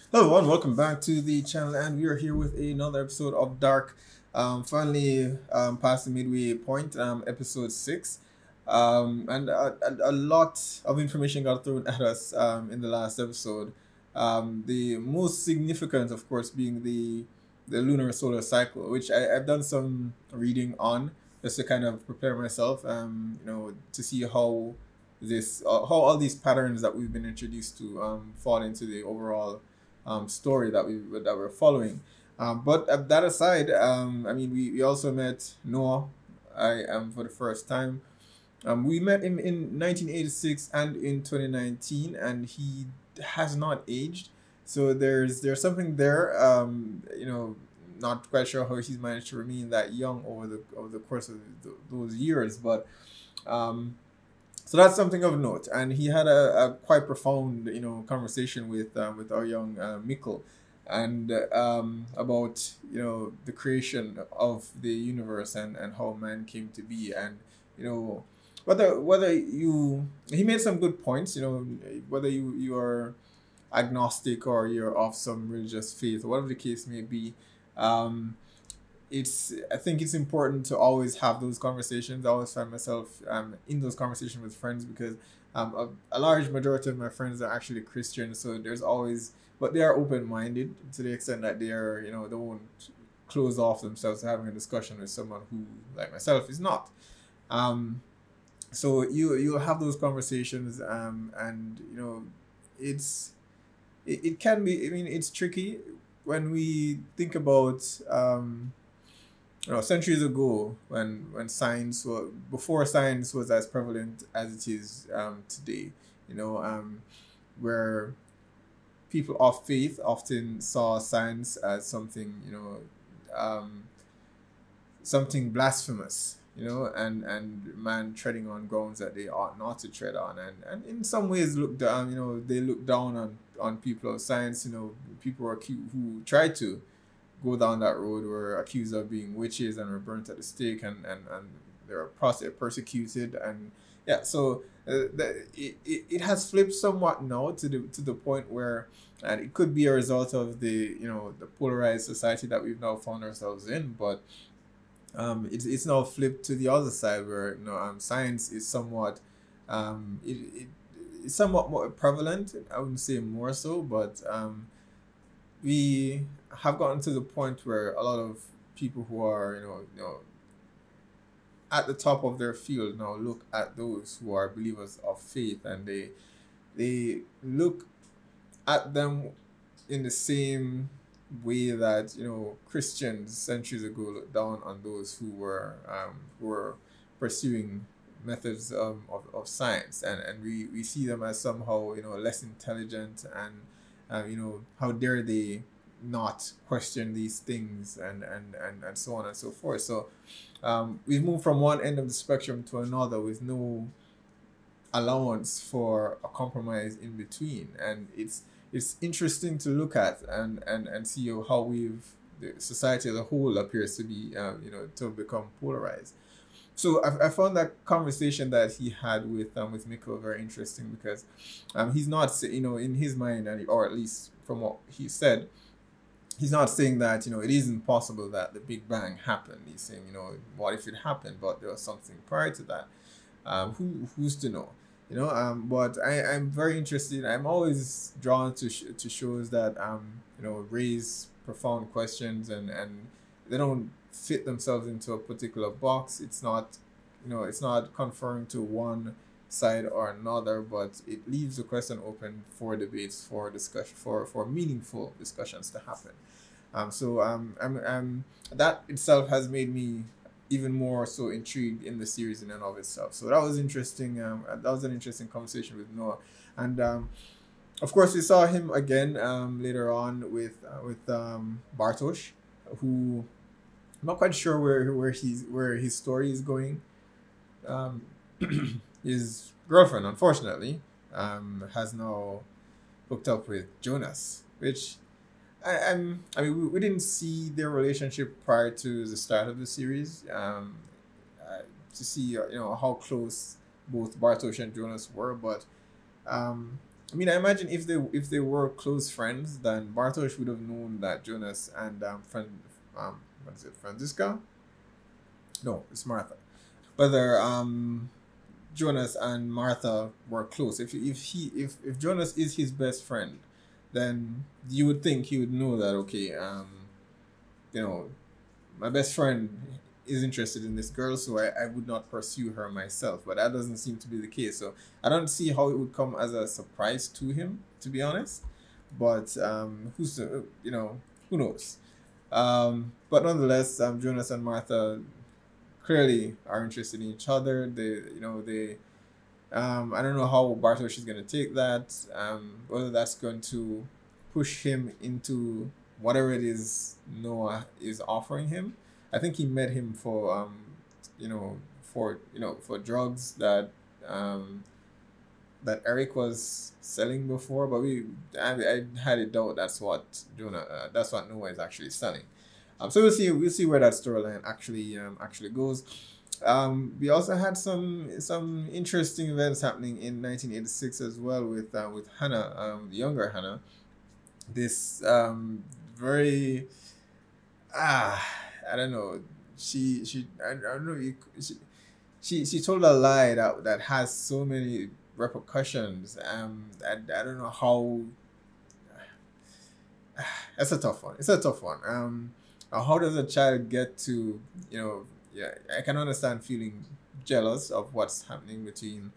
Hello everyone, welcome back to the channel, and we are here with another episode of Dark. Finally, past the midway point, episode 6. And a lot of information got thrown at us in the last episode. The most significant, of course, being the lunar solar cycle, which I've done some reading on just to kind of prepare myself, to see how how all these patterns that we've been introduced to fall into the overall story that we're following. But that aside, we also met Noah. I am for the first time. We met him in 1986 and in 2019, and he has not aged. So there's something there. Not quite sure how he's managed to remain that young over the course of those years, but um, so that's something of note. And he had a quite profound, conversation with our young Mikkel, and about the creation of the universe and how man came to be, and you know whether you he made some good points. Whether you are agnostic or you're of some religious faith, whatever the case may be. Um, I think it's important to always have those conversations. I always find myself in those conversations with friends because a large majority of my friends are actually Christian, so there's always, but they are open minded to the extent that they are, they won't close off themselves to having a discussion with someone who, like myself, is not. Um, so you'll have those conversations, and it's it can be. I mean, it's tricky when we think about centuries ago, when science was before science was as prevalent as it is today. Where people of faith often saw science as something, um, something blasphemous, and man treading on grounds that they ought not to tread on, and in some ways look down. They look down on people of science. People who tried to go down that road were accused of being witches and were burnt at the stake, and they were persecuted, and yeah. So it has flipped somewhat now to the point where, and it could be a result of the polarized society that we've now found ourselves in, but it's now flipped to the other side where science is somewhat it's somewhat more prevalent. I wouldn't say more so, but we have gotten to the point where a lot of people who are at the top of their field now look at those who are believers of faith, and they look at them in the same way that Christians centuries ago looked down on those who were pursuing methods of science, and we see them as somehow less intelligent, and how dare they not question these things, and so on and so forth. So we've moved from one end of the spectrum to another with no allowance for a compromise in between, and it's interesting to look at and see how the society as a whole appears to be to have become polarized. So I found that conversation that he had with Mikkel very interesting, because he's not in his mind, or at least from what he said, he's not saying that it isn't possible that the Big Bang happened. He's saying, what if it happened, but there was something prior to that. Who's to know? But I'm very interested. I'm always drawn to shows that raise profound questions, and they don't fit themselves into a particular box. It's not conferring to one side or another, but it leaves the question open for debates, for discussion, for meaningful discussions to happen. That itself has made me even more so intrigued in the series in and of itself. So that was interesting. That was an interesting conversation with Noah, and of course we saw him again later on with Bartosz, who I'm not quite sure where his story is going. Um, his girlfriend, unfortunately, has now hooked up with Jonas, which I mean, we didn't see their relationship prior to the start of the series. To see how close both Bartosz and Jonas were, but I mean, I imagine if they were close friends, then Bartosz would have known that Jonas and what is it, Franziska? No, it's Martha. Whether Jonas and Martha were close. If Jonas is his best friend, then you would think he would know that, okay, you know, my best friend is interested in this girl, so I would not pursue her myself. But that doesn't seem to be the case. So I don't see how it would come as a surprise to him, to be honest. But who knows? But nonetheless, Jonas and Martha clearly are interested in each other. They I don't know how Bartosz is going to take that. Whether that's going to push him into whatever it is Noah is offering him. I think he met him for for drugs that that Eric was selling before, but I had a doubt that's what Noah is actually selling. So we'll see where that storyline actually goes. We also had some interesting events happening in 1986 as well with Hannah, the younger Hannah. This very I don't know. I don't know. She told a lie that has so many repercussions. I don't know how. That's a tough one. It's a tough one. How does a child get to, yeah, I can understand feeling jealous of what's happening between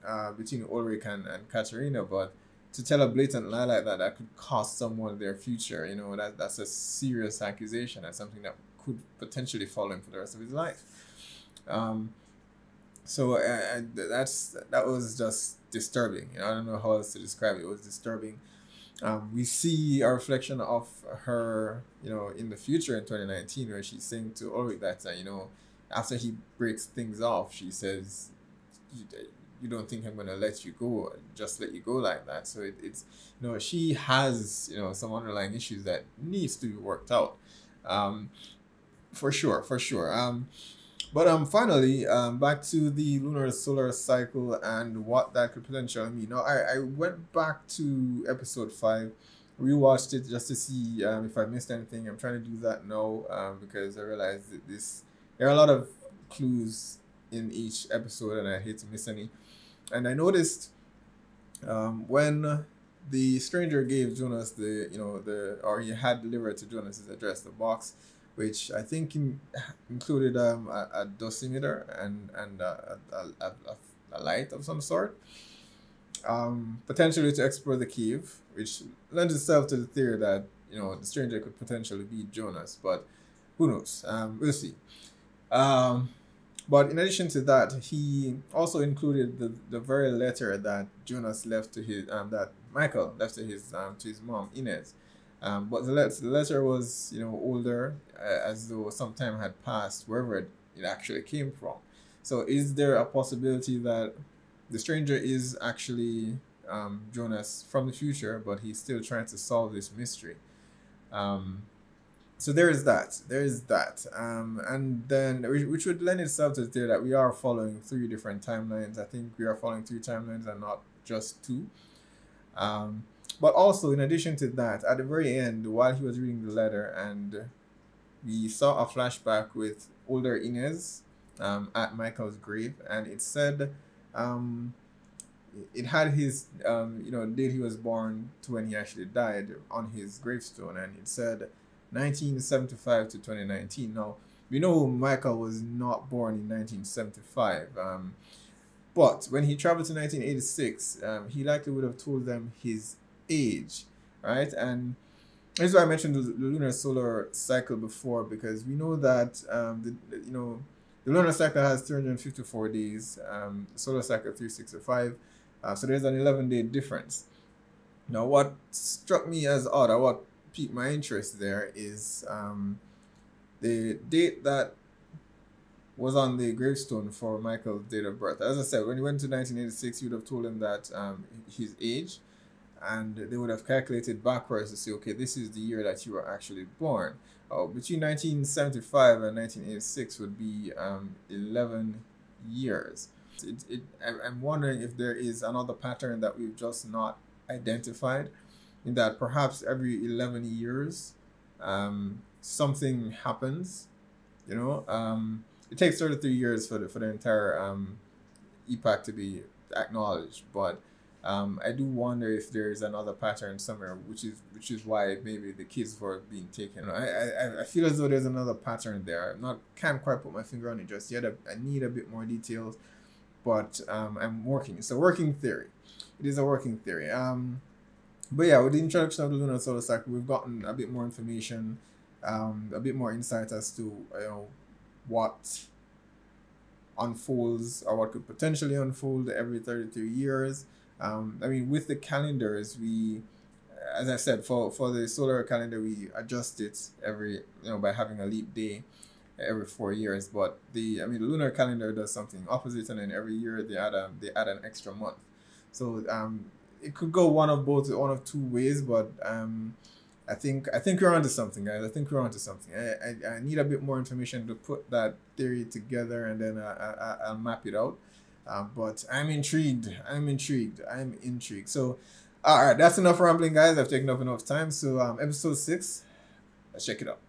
Ulrich and Katerina, but to tell a blatant lie like that could cost someone their future, that's a serious accusation. That's something that could potentially follow him for the rest of his life. So that was just disturbing. I don't know how else to describe it. It was disturbing. We see a reflection of her, in the future in 2019, where she's saying to Ulrich that, after he breaks things off, she says, you don't think I'm going to let you go, just let you go like that. So it's, she has, some underlying issues that needs to be worked out. For sure. But finally, back to the lunar solar cycle and what that could potentially mean. Now, I went back to episode 5, rewatched it just to see if I missed anything. I'm trying to do that now because I realized that there are a lot of clues in each episode, and I hate to miss any. And I noticed when the stranger gave Jonas or he had delivered to Jonas his address, the box, which I think included a dosimeter and a light of some sort, potentially to explore the cave, which lends itself to the theory that the stranger could potentially be Jonas, but who knows? We'll see. But in addition to that, he also included the very letter that Jonas left to his that Michael left to his mom Inez. But the letter was older, as though some time had passed wherever it actually came from. So is there a possibility that the stranger is actually Jonas from the future, but he's still trying to solve this mystery? So there is that. And then which would lend itself to the theory that we are following 3 different timelines. I think we are following 3 timelines and not just 2. But also, in addition to that, at the very end, while he was reading the letter, and we saw a flashback with older Inez at Michael's grave, and it said it had his date he was born to when he actually died on his gravestone, and it said 1975 to 2019. Now, we know Michael was not born in 1975, but when he traveled to 1986, he likely would have told them his age, right? And this is why I mentioned the lunar solar cycle before, because we know that the lunar cycle has 354 days, the solar cycle 365, so there's an 11-day difference. Now, what struck me as odd, or what piqued my interest there, is the date that was on the gravestone for Michael's date of birth. As I said, when he went to 1986, you would have told him that his age, and they would have calculated backwards to say, okay, this is the year that you were actually born. Between 1975 and 1986 would be 11 years. I'm wondering if there is another pattern that we've just not identified, in that perhaps every 11 years something happens. It takes 33 years for the entire epoch to be acknowledged, but I do wonder if there is another pattern somewhere, which is why maybe the kids were being taken. I feel as though there's another pattern there. Can't quite put my finger on it just yet. I need a bit more details, but I'm working. It's a working theory. It is a working theory. But yeah, with the introduction of the lunar solar cycle, we've gotten a bit more information, a bit more insight as to what unfolds, or what could potentially unfold every 33 years. With the calendars, as I said, for the solar calendar, we adjust it every, by having a leap day every 4 years. But the lunar calendar does something opposite, and then every year they add an extra month. So it could go one of two ways, but I think we're onto something, guys. I think we're onto something. I need a bit more information to put that theory together, and then I'll map it out. But I'm intrigued. So, all right, that's enough rambling, guys. I've taken up enough time. So, episode 6, let's check it out.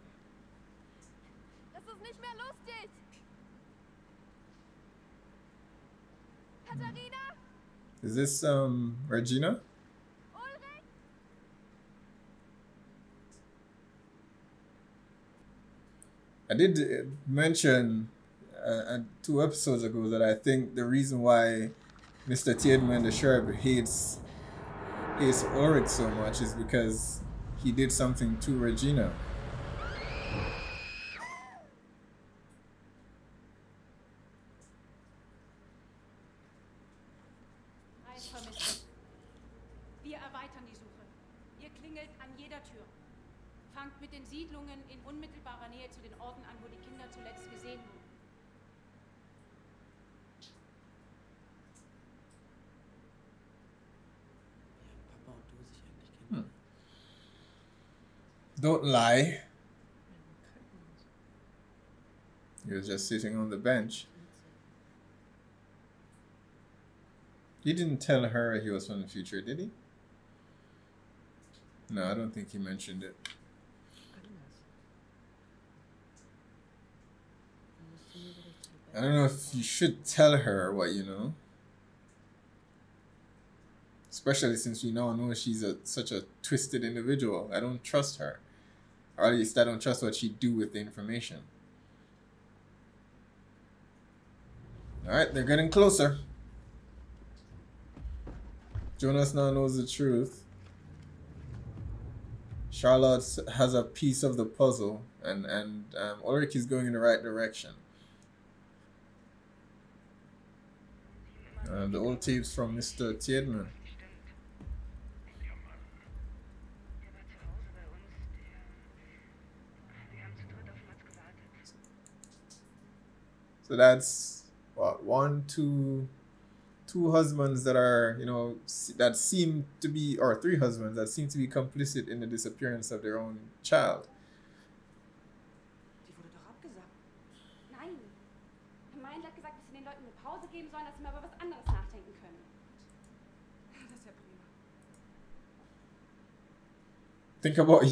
Das ist nicht mehr lustig. Katharina? Is this Regina? Ulrich? I did mention 2 episodes ago that I think the reason why Mr. Tiedemann, the sheriff, hates Ulrich so much is because he did something to Regina. Wir erweitern die Suche. Ihr klingelt an jeder Tür. Fangt mit den Siedlungen in unmittelbarer Nähe zu den Orten an, wo die Kinder zuletzt gesehen wurden. Don't lie. He was just sitting on the bench. He didn't tell her he was from the future, did he? No, I don't think he mentioned it. I don't know if you should tell her what you know. Especially since we now know she's such a twisted individual. I don't trust her. Or at least I don't trust what she'd do with the information. Alright, they're getting closer. Jonas now knows the truth. Charlotte has a piece of the puzzle, and Ulrich is going in the right direction. The old tapes from Mr. Tiedemann. So that's what, two husbands that are, that seem to be, or 3 husbands that seem to be complicit in the disappearance of their own child. Die wurde doch abgesagt. Nein. Herr hat gesagt, dass sie den Leuten eine Pause geben sollen, dass sie mal über was anderes nachdenken können. Das ist ja prima. Think about,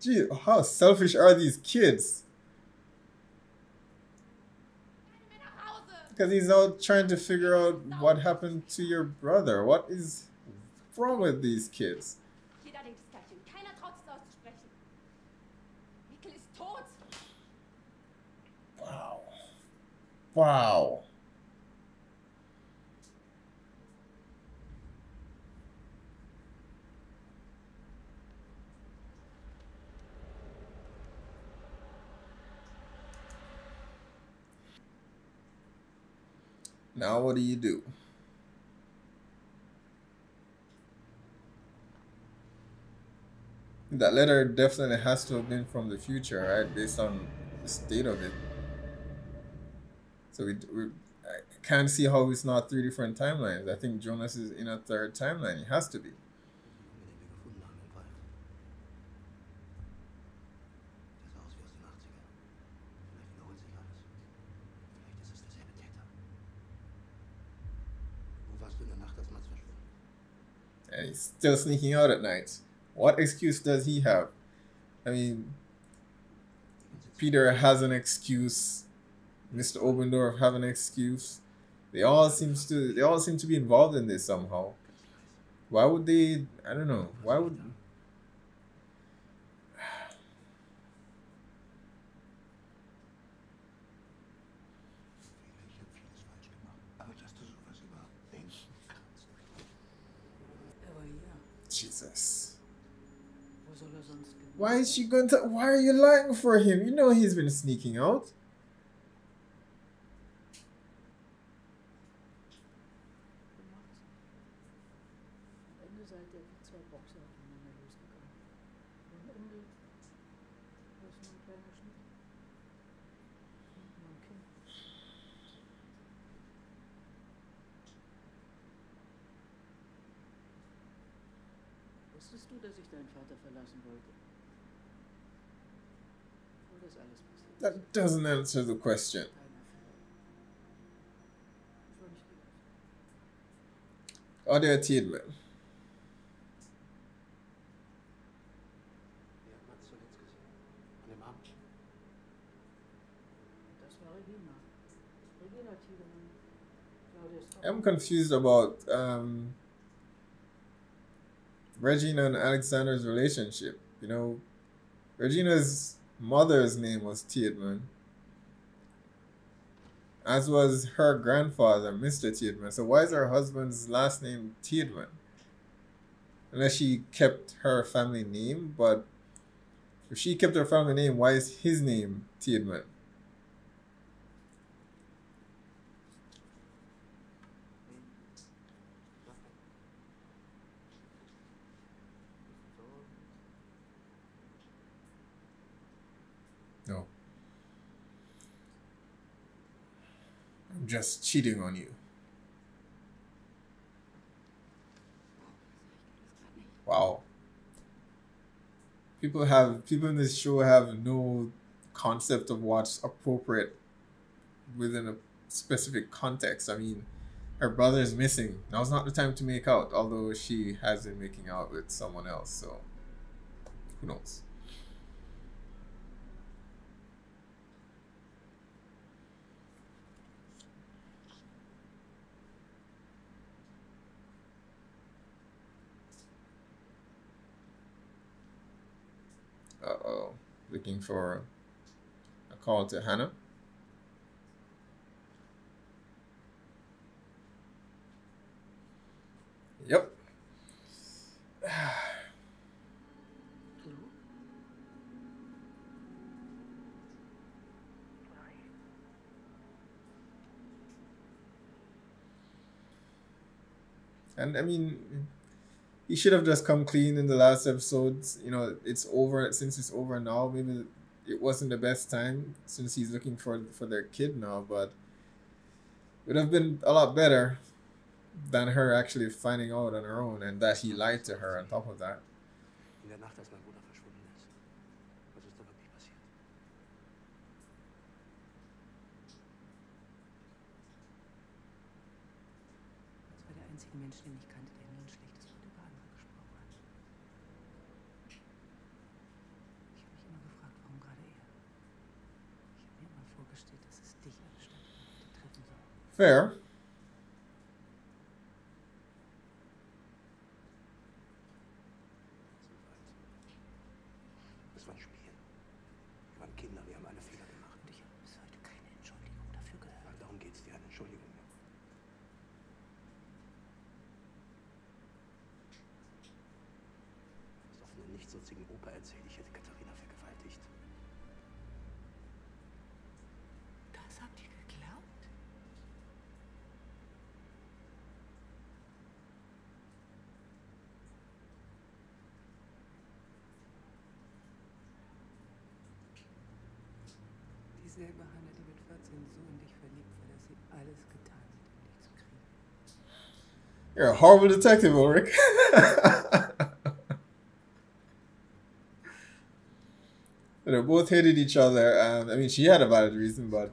gee, how selfish are these kids? Because he's out trying to figure out what happened to your brother. What is wrong with these kids? Jeder denkt das Gleiche. Keiner traut es auszusprechen. Mikkel ist tot. Wow. Wow. Now what do you do? That letter definitely has to have been from the future, right? Based on the state of it. So I can't see how it's not 3 different timelines. I think Jonas is in a 3rd timeline. He has to be. And he's still sneaking out at night. What excuse does he have? I mean, Peter has an excuse. Mr. Obendorf have an excuse. They all seem to be involved in this somehow. Why would they? I don't know. Why would? Jesus. Why is she going to? Why are you lying for him? You know he's been sneaking out. Wusstest du, dass ich deinen Vater verlassen wollte? Bevor das alles passiert. That doesn't answer the question. Oh, der Tiedemann. I'm confused about Regina and Alexander's relationship. You know, Regina's mother's name was Tiedemann, as was her grandfather, Mr. Tiedemann. So why is her husband's last name Tiedemann? Unless she kept her family name, but if she kept her family name, why is his name Tiedemann? No. I'm just cheating on you. Wow. People in this show have no concept of what's appropriate within a specific context. I mean, her brother is missing. Now's not the time to make out, although she has been making out with someone else, so who knows? Uh-oh. Looking for a call to Hannah. Yep. And I mean, he should have just come clean in the last episodes. You know, it's over. Since it's over now, maybe it wasn't the best time since he's looking for their kid now, but it would have been a lot better than her actually finding out on her own, and that he lied to her on top of that. In der Nacht, als mein Bruder verschwunden ist. Was ist da wirklich passiert? Das war der einzige Mensch, den ich kannte, der nie ein schlechtes Wort über andere gesprochen hat. Ich habe mich immer gefragt, warum gerade er? Ich habe mir immer vorgestellt, dass es dich anstatt heute treffen soll. Fair. Es war ein Spiel. Wir waren Kinder, wir haben alle Fehler gemacht. Und ich habe bis heute keine Entschuldigung dafür gehört. Ja, darum geht's dir, eine Entschuldigung. Du hast auf einen nichtsnutzigen Opa erzählt, ich hätte Katharina vergewaltigt. Das habt ihr geglaubt? Dieselbe Hanna, die mit 14 so in dich verliebt war, dass sie alles getan hat, um dich zu kriegen. You're a horrible detective, Ulrich. They both hated each other. I mean, she had a valid reason, but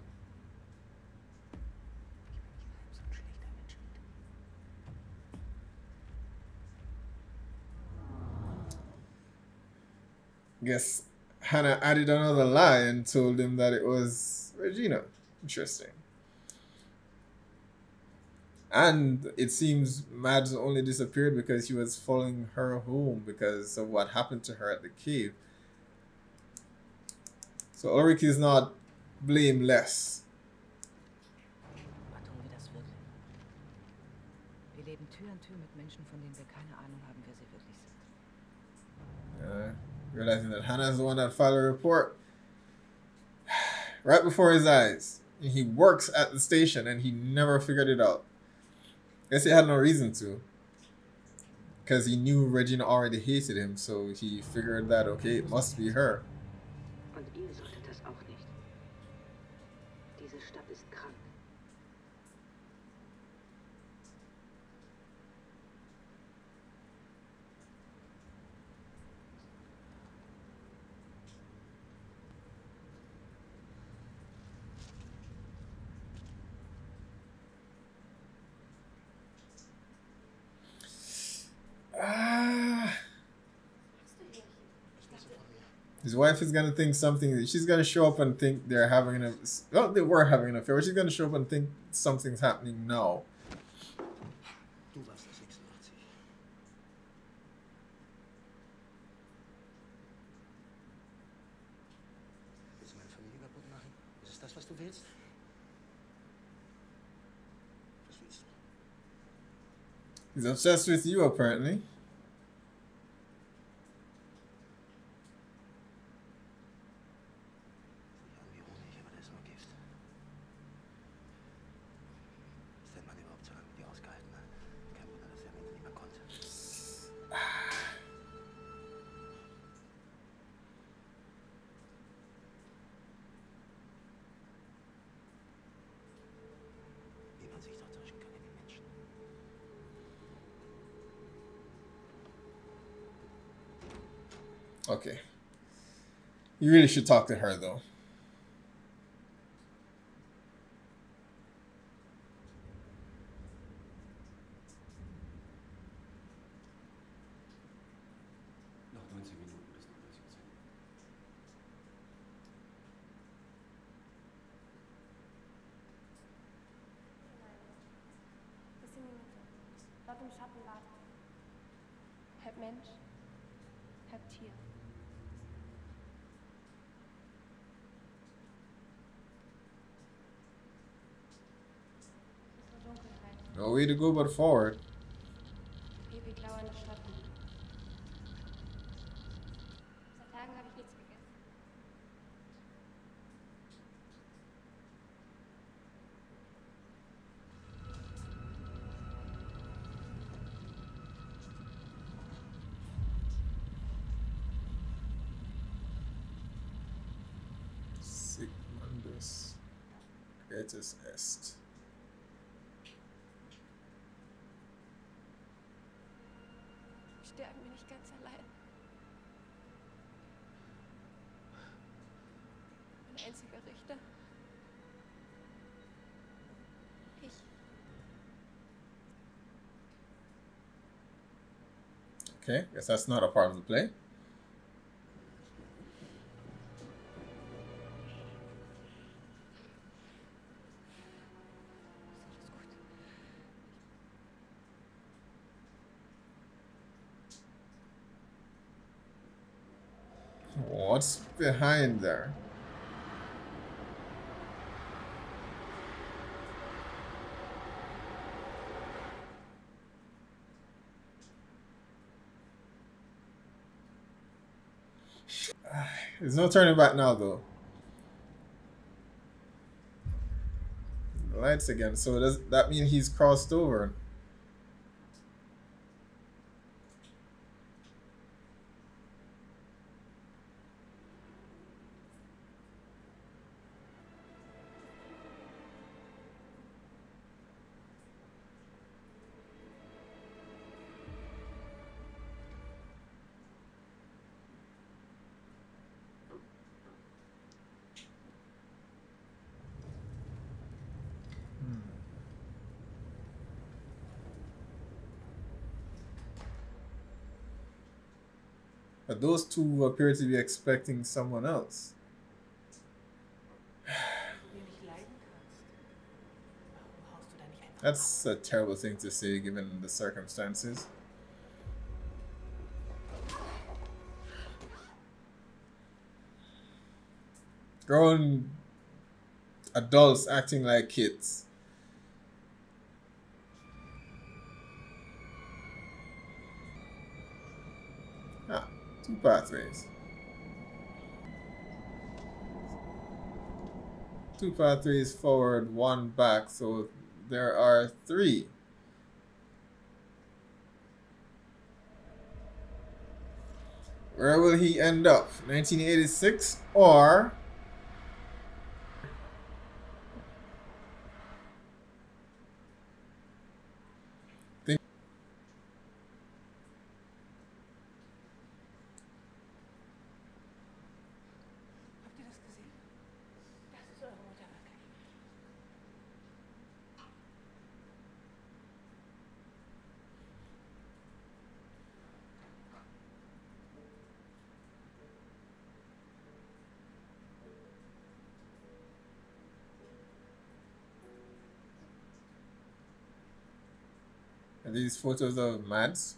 Ich bin nicht halb so ein schlechter Mensch wie du. Guess Hannah added another lie and told him that it was Regina. Interesting. And it seems Mads only disappeared because she was following her home because of what happened to her at the cave. So Ulrich is not blameless. Aber tun wir das wirklich? Wir leben Tür an Tür mit Menschen, von denen wir keine Ahnung haben, wer sie wirklich sind. Realizing that Hannah is the one that filed a report right before his eyes. He works at the station and he never figured it out. Guess he had no reason to. Because he knew Regina already hated him, so he figured that, okay, it must be her. Und ihr solltet das auch nicht. Diese Stadt ist krank. His wife is gonna think something. She's gonna show up and think they're having a. Well, they were having an affair. But she's gonna show up and think something's happening now. Du warst das 86. Willst du meine Familie kaputt machen? Ist es das, was du willst? Was willst du? He's obsessed with you, apparently. Ja, wie Honig, aber der ist nur Gift. Ist dein Mann überhaupt so lange mit dir ausgehalten? Ne? Kein Wunder, dass er am Ende nicht mehr konnte. Wie man sich doch täuschen kann in den Menschen. Okay. You really should talk to her, though. Noch 19 Minuten bis 0:17 Uhr. Bis in die Mitte. Dort im Schatten wartet. Halb Mensch, halb Tier. Es ist nur Dunkelheit. No way to go but forward. Ewig lauernde Schatten. Seit Tagen habe ich nichts gegessen. Sic Mundus Creatus Est. Sterben wir nicht ganz allein. Mein einziger Richter. Ich. Okay, guess that's not a part of the play. What's behind there? There's no turning back now, though. Lights again. So does that mean he's crossed over? But those two appear to be expecting someone else. That's a terrible thing to say given the circumstances. Grown adults acting like kids. Ah, 2 pathways. 2 pathways forward, 1 back, so there are 3. Where will he end up? 1986 or Habt ihr das gesehen? Das ist eure Mutter wirklich. are these photos of Mads?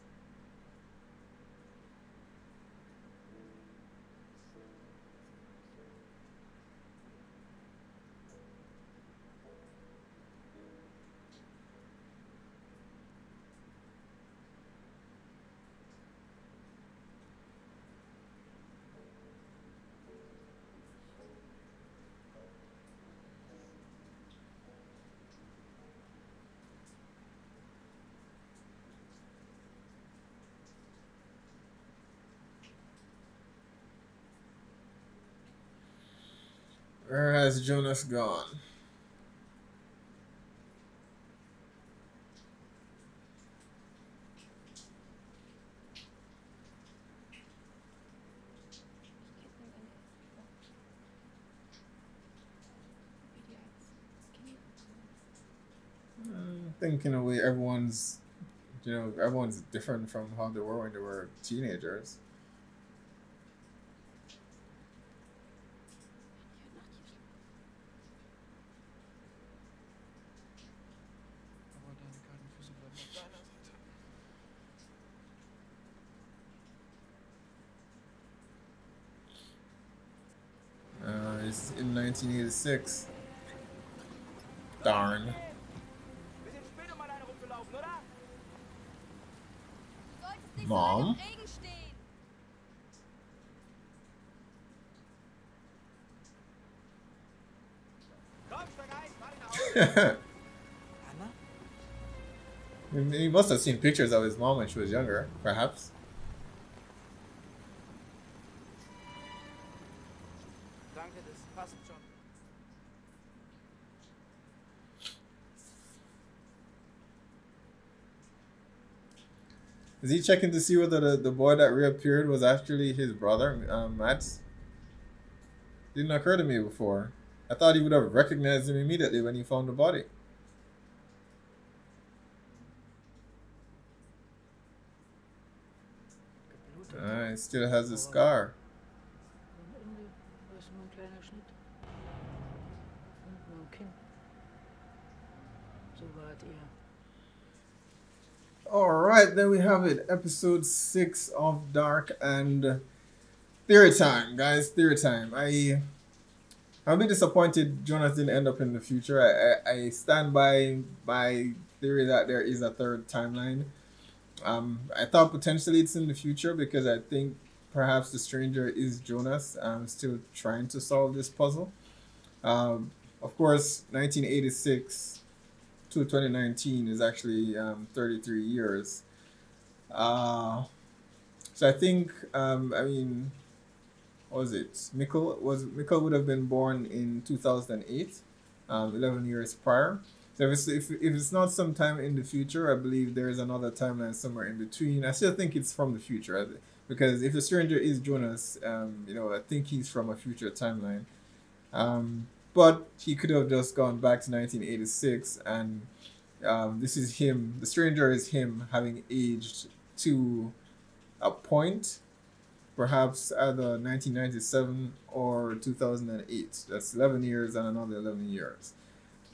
Where has Jonas gone? I think in a way everyone's, everyone's different from how they were when they were teenagers. It's in 1986. Darn. Du solltest nicht so Mom? lange im Regen stehen. He must have seen pictures of his mom when she was younger, perhaps. Danke, das passt schon. Is he checking to see whether the boy that reappeared was actually his brother, Mads? Didn't occur to me before. I thought he would have recognized him immediately when he found the body. He still has a scar. Am Ende war es nur ein kleiner Schnitt. Unten am Kinn. So wart ihr. Alright, then we have it. Episode 6 of Dark and theory time, guys. Theory time. I'm a bit disappointed Jonas didn't end up in the future. I stand by my theory that there is a 3rd timeline. I thought potentially it's in the future because I think perhaps the stranger is Jonas. I'm still trying to solve this puzzle. Of course, 1986 to 2019 is actually 33 years. So I think, I mean, what was it? Mikkel would have been born in 2008, 11 years prior. So if it's not sometime in the future, I believe there is another timeline somewhere in between. I still think it's from the future, because if the stranger is Jonas, I think he's from a future timeline. But he could have just gone back to 1986, and this is him. The stranger is him having aged to a point perhaps either 1997 or 2008. That's 11 years and another 11 years.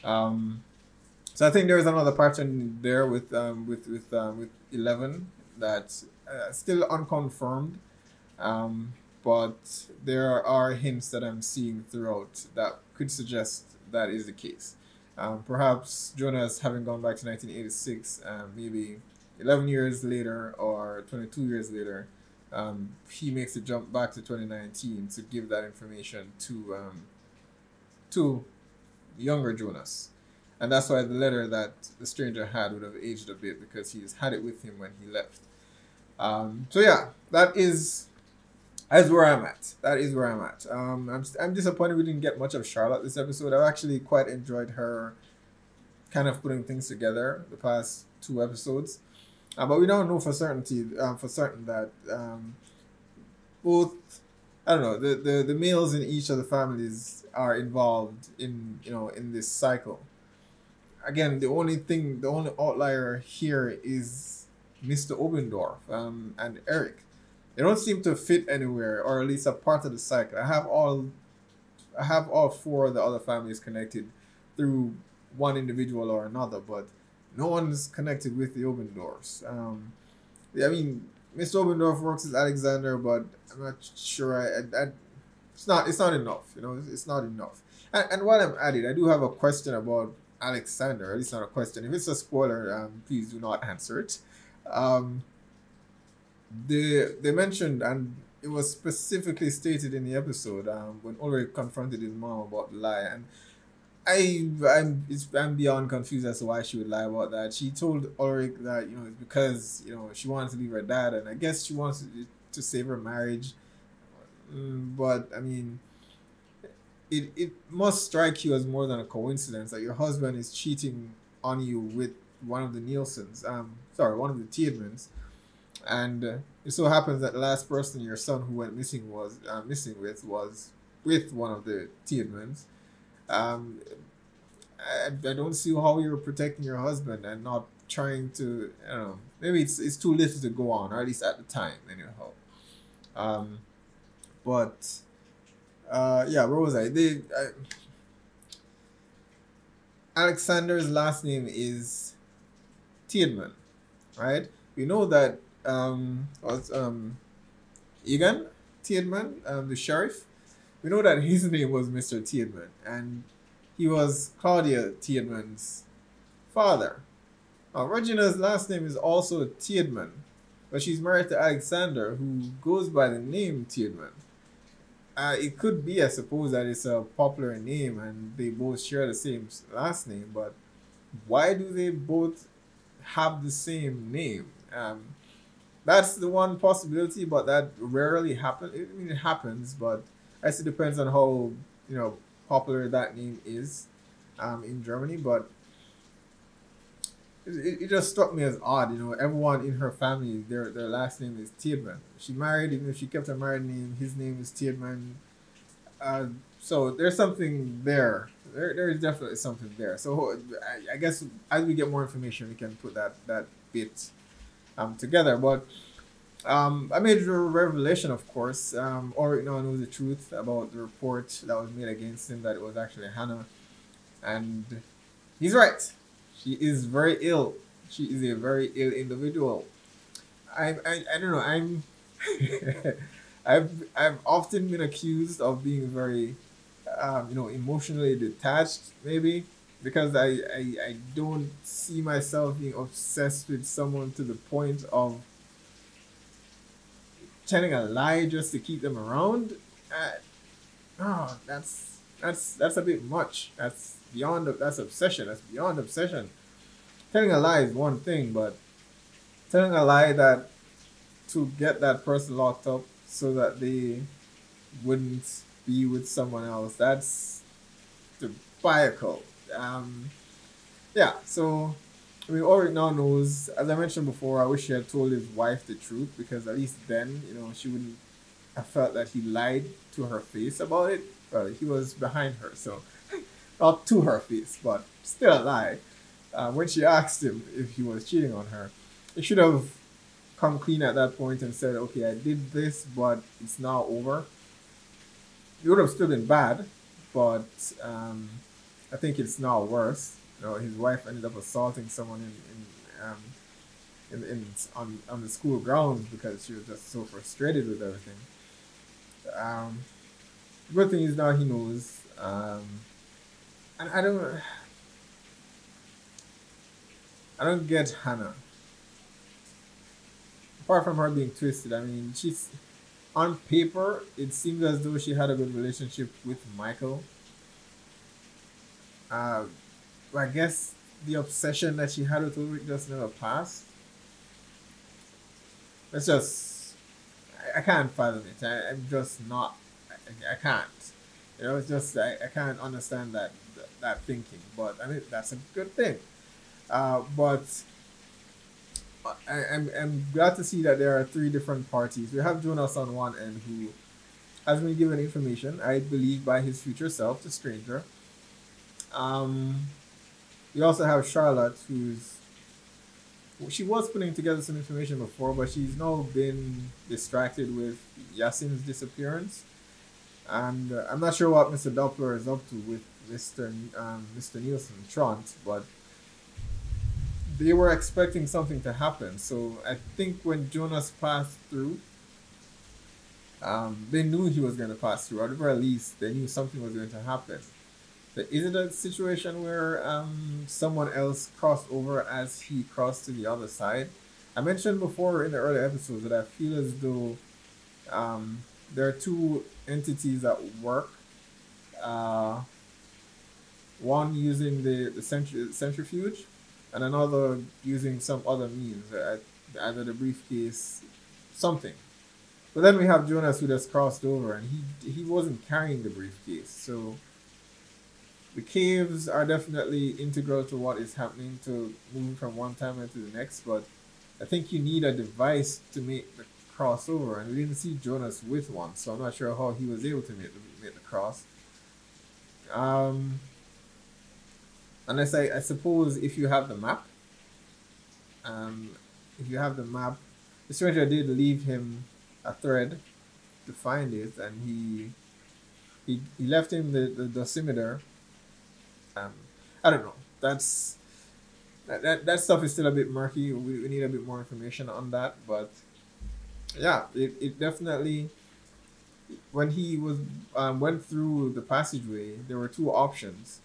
So I think there's another pattern there with 11 that's still unconfirmed, but there are hints that I'm seeing throughout that could suggest that is the case. Perhaps Jonas, having gone back to 1986, maybe 11 years later or 22 years later, he makes a jump back to 2019 to give that information to younger Jonas. And that's why the letter that the stranger had would have aged a bit, because he's had it with him when he left. So yeah, that is where I'm at. That is where I'm at. I'm disappointed we didn't get much of Charlotte this episode. I've actually quite enjoyed her kind of putting things together the past 2 episodes. But we don't know for certain that both, I don't know, the males in each of the families are involved in this cycle. Again, the only outlier here is Mr. Obendorf and Eric. They don't seem to fit anywhere, or at least a part of the cycle. I have all 4 of the other families connected through one individual or another, but no one's connected with the Obendorfs. I mean, Mr. Obendorf works with Alexander, but I'm not sure. It's not enough. It's not enough. And while I'm at it, I do have a question about Alexander. At least not a question. If it's a spoiler, please do not answer it. They mentioned, and it was specifically stated in the episode when Ulrich confronted his mom about the lie, and I'm beyond confused as to why she would lie about that. She told Ulrich that it's because she wanted to leave her dad, and I guess she wants to save her marriage. But I mean, it must strike you as more than a coincidence that your husband is cheating on you with one of the Nielsen's, one of the Tiedmans, and it so happens that the last person your son who went missing was with one of the Tiedmans. I don't see how you're protecting your husband and not trying to, I don't know, maybe it's too little to go on, or at least at the time, anyhow. Yeah, where was I? Alexander's last name is Tiedman, right? We know that Egan Tiedman, the sheriff, we know that his name was Mr. Tiedman, and he was Claudia Tiedman's father. Now, Regina's last name is also Tiedman, but she's married to Alexander, who goes by the name Tiedman. It could be, I suppose, that it's a popular name and they both share the same last name, but why do they both have the same name? That's the one possibility, but that rarely happens. I mean, it happens, but I guess it depends on how popular that name is in Germany. But it just struck me as odd. Everyone in her family, their last name is Tiedman. She married, even if she kept her married name, his name is Tiedman. So there's something there. There is definitely something there. So I guess as we get more information, we can put that bit together. But a major revelation, of course. Ulrich now knows the truth about the report that was made against him, that it was actually Hannah, and he's right. She is very ill. She is a very ill individual. I don't know. I've often been accused of being very emotionally detached, maybe because I don't see myself being obsessed with someone to the point of telling a lie just to keep them around. That's a bit much. That's obsession. That's beyond obsession. Telling a lie is one thing, but telling a lie that to get that person locked up so that they wouldn't be with someone else, that's diabolical. Yeah, so I mean, Ulrich now knows. As I mentioned before, I wish he had told his wife the truth, because at least then, she wouldn't have felt that he lied to her face about it. Well, he was behind her, so not to her face, but still a lie. When she asked him if he was cheating on her, he should have come clean at that point and said, okay, I did this, but it's now over, it would have still been bad, but I think it's now worse. You know, his wife ended up assaulting someone on the school grounds because she was just so frustrated with everything. The good thing is now he knows, and I don't get Hannah. Apart from her being twisted, I mean, she's on paper it seems as though she had a good relationship with Michael. I guess the obsession that she had with Ulrich just never passed. It's just, I can't fathom it. I'm just not, I can't. You know, it's just, I can't understand that thinking. But I mean, that's a good thing. But I'm glad to see that there are three different parties. We have Jonas on one end who has been given information, I believe, by his future self, the stranger. We also have Charlotte, she was putting together some information before, but she's now been distracted with Yasin's disappearance. And I'm not sure what Mr. Doppler is up to with Mr. Nielsen Trant, but they were expecting something to happen. So I think when Jonas passed through, they knew he was going to pass through, or at the very least, they knew something was going to happen. But is it a situation where someone else crossed over as he crossed to the other side? I mentioned before in the earlier episodes that I feel as though there are two entities at work. One using the centrifuge, and another using some other means, either the briefcase, something. But then we have Jonas who just crossed over, and he wasn't carrying the briefcase. So the caves are definitely integral to what is happening, to moving from one timeline to the next. But I think you need a device to make the crossover, and we didn't see Jonas with one, so I'm not sure how he was able to make the cross. Unless I suppose if you have the map, the stranger did leave him a thread to find it, and he left him the dosimeter. I don't know. That stuff is still a bit murky. We need a bit more information on that, but yeah, it definitely, when he was went through the passageway, there were two options.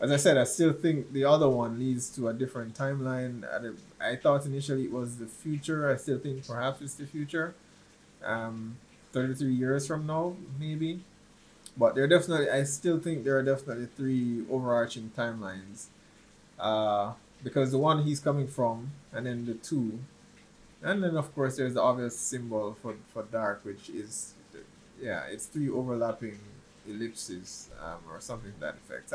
As I said, I still think the other one leads to a different timeline. I thought initially it was the future. I still think perhaps it's the future. 33 years from now, maybe. But I still think there are definitely three overarching timelines. Because the one he's coming from, and then the two. And then, of course, there's the obvious symbol for dark, which is, it's three overlapping ellipses, or something to that effect.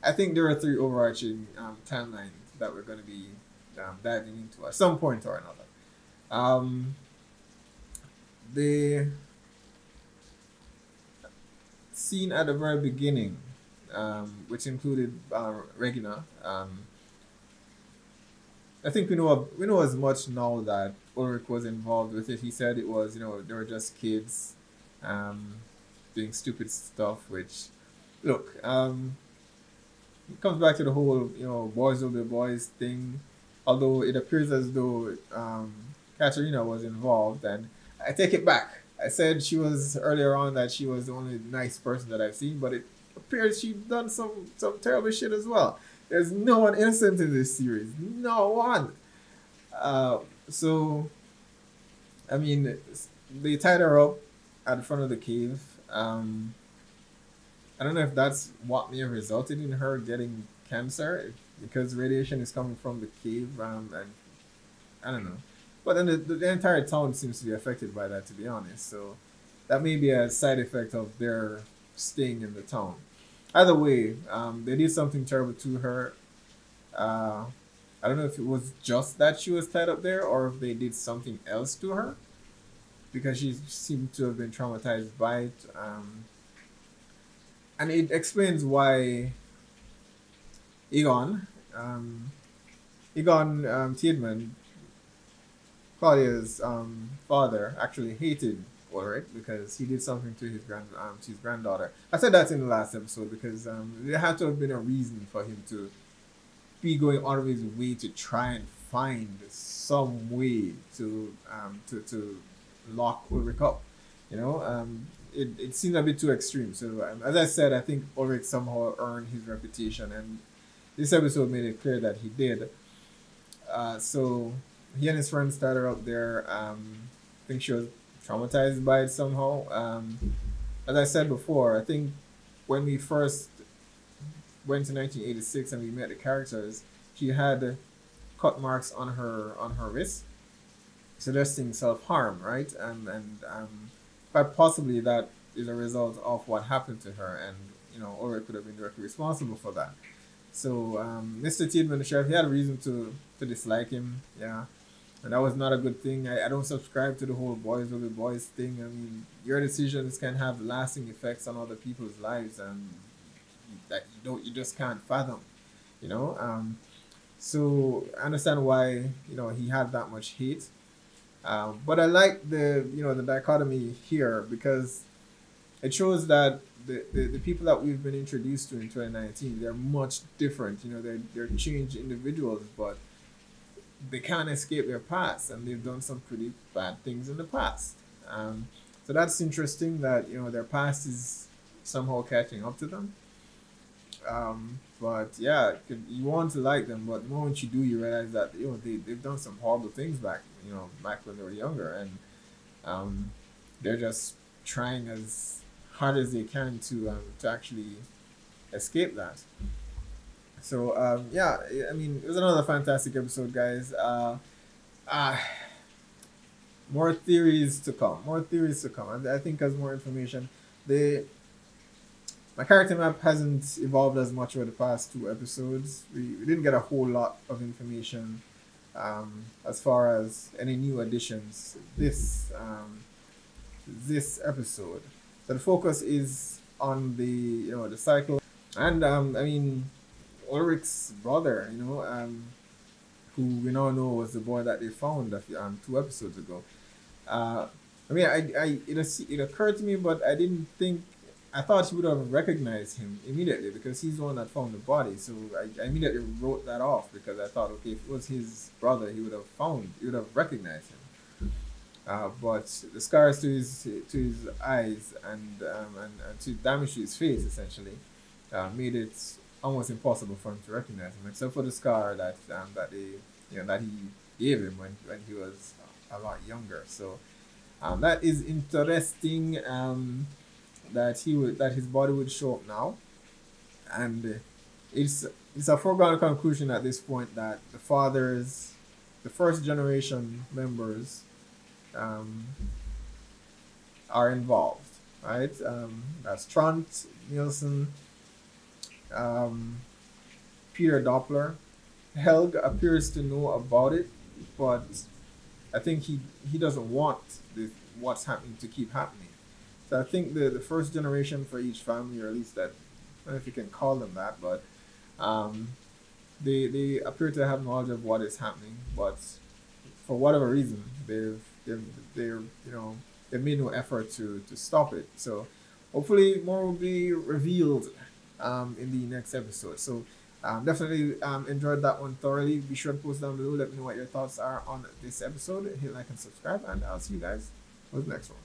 I think there are three overarching timelines that we're going to be diving into at some point or another. The scene at the very beginning, which included Regina. I think we know as much now that Ulrich was involved with it. He said it was, they were just kids doing stupid stuff, which, look, it comes back to the whole, boys will be boys thing. Although it appears as though Katerina was involved, and I take it back. I said she was earlier on that she was the only nice person that I've seen, but it appears she's done some terrible shit as well. There's no one innocent in this series. No one. So, I mean, they tied her up at the front of the cave. I don't know if that's what may have resulted in her getting cancer, because radiation is coming from the cave, and I don't know. But then the entire town seems to be affected by that, to be honest. So that may be a side effect of their staying in the town. Either way, they did something terrible to her. I don't know if it was just that she was tied up there, or if they did something else to her, because she seemed to have been traumatized by it. And it explains why Egon Tiedemann Claudia's father actually hated Ulrich because he did something to his granddaughter. I said that in the last episode because there had to have been a reason for him to be going out of his way to try and find some way to lock Ulrich up. You know, it seemed a bit too extreme. So as I said, I think Ulrich somehow earned his reputation, and this episode made it clear that he did. So he and his friend started out there. I think she was traumatized by it somehow. As I said before, I think when we first went to 1986 and we met the characters, she had cut marks on her wrist, suggesting self-harm, right? And quite possibly that is a result of what happened to her, and you know, Ulrich could have been directly responsible for that. So Mr. Tiedemann, the sheriff, he had a reason to dislike him, yeah. And that was not a good thing. I don't subscribe to the whole boys will be boys thing. I mean, your decisions can have lasting effects on other people's lives, and that you just can't fathom, you know. So I understand why, you know, he had that much hate. But I like the dichotomy here because it shows that the people that we've been introduced to in 2019, they're much different. You know, they're changed individuals, but they can't escape their past, and they've done some pretty bad things in the past. So that's interesting that, you know, their past is somehow catching up to them. But yeah, you want to like them, but the moment you do, you realize that, you know, they've done some horrible things back when they were younger, and they're just trying as hard as they can to actually escape that. So yeah, I mean, it was another fantastic episode, guys. More theories to come. More theories to come. I think as more information, my character map hasn't evolved as much over the past 2 episodes. We didn't get a whole lot of information as far as any new additions this episode. So the focus is on the cycle, and I mean, Ulrich's brother, you know, who we now know was the boy that they found 2 episodes ago. I mean, it occurred to me, but I thought he would have recognized him immediately because he's the one that found the body. So I immediately wrote that off because I thought, okay, if it was his brother, he would have recognized him. But the scars to his eyes and to damage to his face essentially made it almost impossible for him to recognize him, except for the scar that he gave him when he was a lot younger. So that is interesting. That his body would show up now, and it's a foregone conclusion at this point that the first generation members are involved, right? That's Trant, Nielsen, Peter Doppler. Helg appears to know about it, but I think he doesn't want what's happening to keep happening. So I think the first generation for each family, or at least that, I don't know if you can call them that, but they appear to have knowledge of what is happening, but for whatever reason, they've made no effort to stop it. So hopefully more will be revealed in the next episode. So definitely enjoyed that one thoroughly. Be sure to post down below. Let me know what your thoughts are on this episode. Hit like and subscribe, and I'll see you guys for the next one.